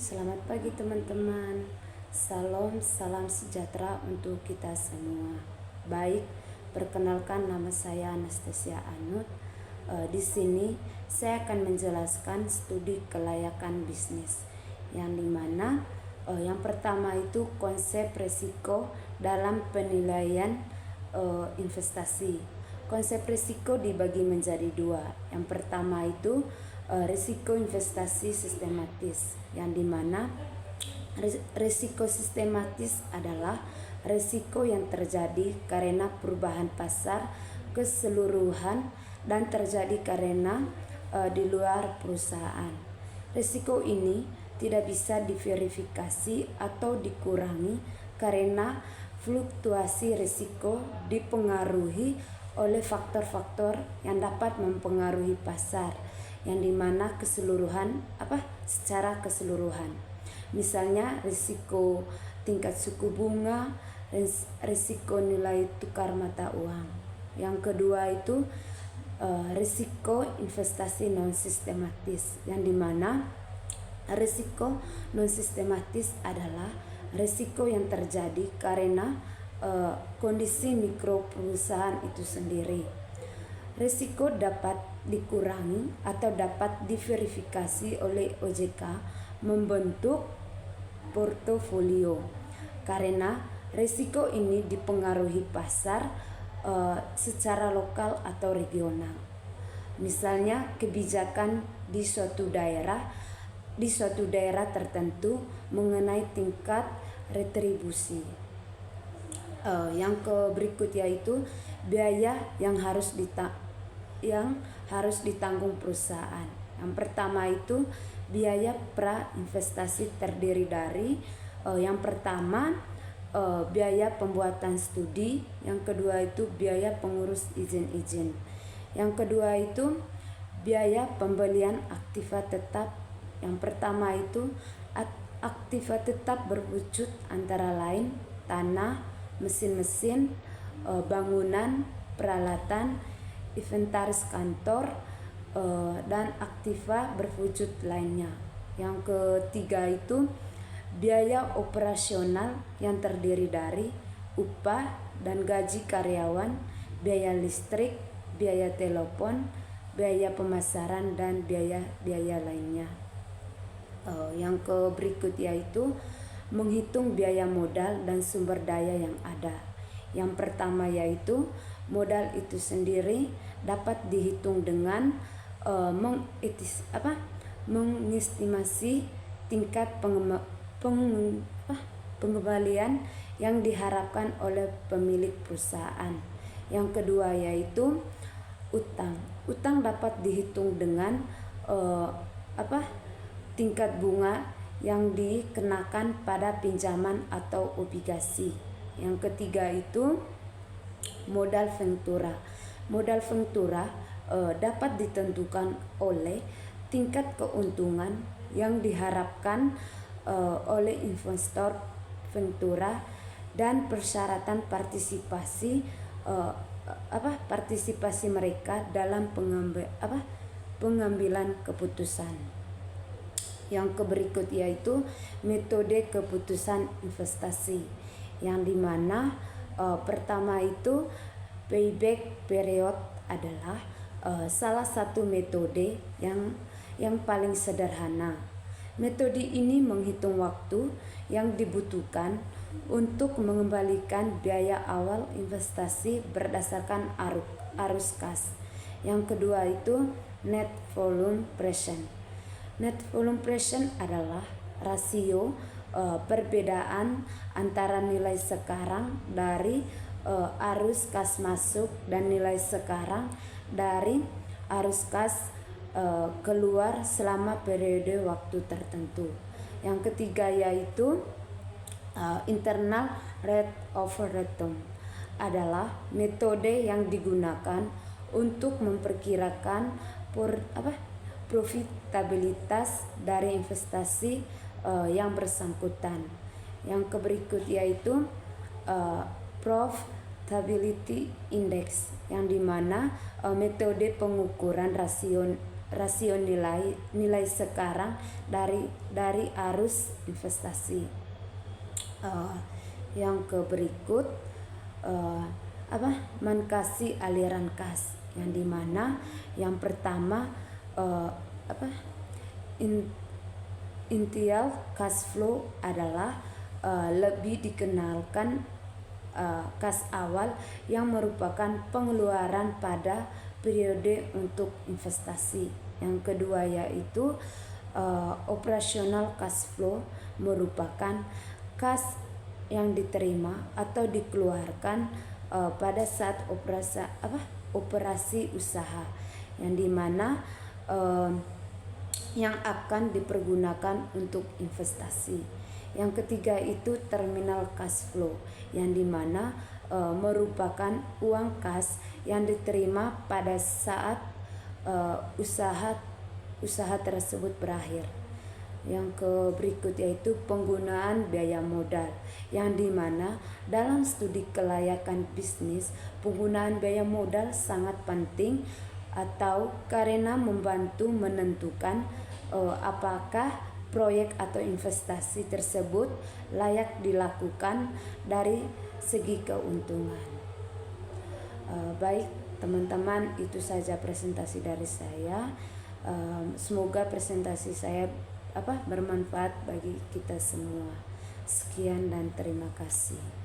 Selamat pagi teman-teman. Salam sejahtera untuk kita semua. Baik, perkenalkan nama saya Anastasia Anut. Di sini saya akan menjelaskan studi kelayakan bisnis, yang dimana yang pertama itu konsep risiko dalam penilaian investasi. Konsep risiko dibagi menjadi dua. Yang pertama itu risiko investasi sistematis, yang dimana risiko sistematis adalah risiko yang terjadi karena perubahan pasar keseluruhan dan terjadi karena di luar perusahaan. Risiko ini tidak bisa diverifikasi atau dikurangi karena fluktuasi risiko dipengaruhi oleh faktor-faktor yang dapat mempengaruhi pasar, yang dimana secara keseluruhan. Misalnya risiko tingkat suku bunga, risiko nilai tukar mata uang. Yang kedua itu risiko investasi non sistematis, yang dimana risiko non sistematis adalah risiko yang terjadi karena kondisi mikro perusahaan itu sendiri. Risiko dapat dikurangi atau dapat diverifikasi oleh OJK membentuk portofolio, karena risiko ini dipengaruhi pasar secara lokal atau regional. Misalnya kebijakan di suatu daerah tertentu mengenai tingkat retribusi. Yang berikut yaitu biaya yang harus ditanggung perusahaan. Yang pertama itu biaya pra investasi terdiri dari yang pertama biaya pembuatan studi, yang kedua itu biaya pengurus izin-izin, yang kedua itu biaya pembelian aktiva tetap. Yang pertama itu aktiva tetap berwujud antara lain tanah, mesin-mesin, bangunan, peralatan, inventaris kantor, dan aktiva berwujud lainnya. Yang ketiga itu biaya operasional yang terdiri dari upah dan gaji karyawan, biaya listrik, biaya telepon, biaya pemasaran, dan biaya lainnya. Yang berikut yaitu menghitung biaya modal dan sumber daya yang ada. Yang pertama yaitu modal itu sendiri dapat dihitung dengan mengestimasi tingkat pengembalian yang diharapkan oleh pemilik perusahaan. Yang kedua yaitu utang. Utang dapat dihitung dengan tingkat bunga yang dikenakan pada pinjaman atau obligasi. Yang ketiga itu modal ventura. Modal ventura dapat ditentukan oleh tingkat keuntungan yang diharapkan oleh investor ventura dan persyaratan partisipasi mereka dalam pengambilan keputusan. Yang berikut yaitu metode keputusan investasi, yang dimana pertama itu payback period adalah salah satu metode yang paling sederhana. Metode ini menghitung waktu yang dibutuhkan untuk mengembalikan biaya awal investasi berdasarkan arus kas. Yang kedua itu net volume present. Net volume present adalah rasio perbedaan antara nilai sekarang dari arus kas masuk dan nilai sekarang dari arus kas keluar selama periode waktu tertentu. Yang ketiga yaitu internal rate of return adalah metode yang digunakan untuk memperkirakan profitabilitas dari investasi yang bersangkutan. Yang berikut yaitu profitability index, yang dimana metode pengukuran rasio rasio nilai sekarang dari arus investasi. Yang berikut mengkasih aliran kas, yang dimana yang pertama initial cash flow adalah lebih dikenalkan kas awal yang merupakan pengeluaran pada periode untuk investasi. Yang kedua yaitu operational cash flow, merupakan kas yang diterima atau dikeluarkan pada saat operasi usaha, yang dimana yang akan dipergunakan untuk investasi. Yang ketiga itu terminal cash flow, yang dimana merupakan uang kas yang diterima pada saat usaha tersebut berakhir. Yang berikut yaitu penggunaan biaya modal, yang dimana dalam studi kelayakan bisnis penggunaan biaya modal sangat penting atau karena membantu menentukan apakah proyek atau investasi tersebut layak dilakukan dari segi keuntungan. Baik teman-teman, itu saja presentasi dari saya. Semoga presentasi saya bermanfaat bagi kita semua. Sekian dan terima kasih.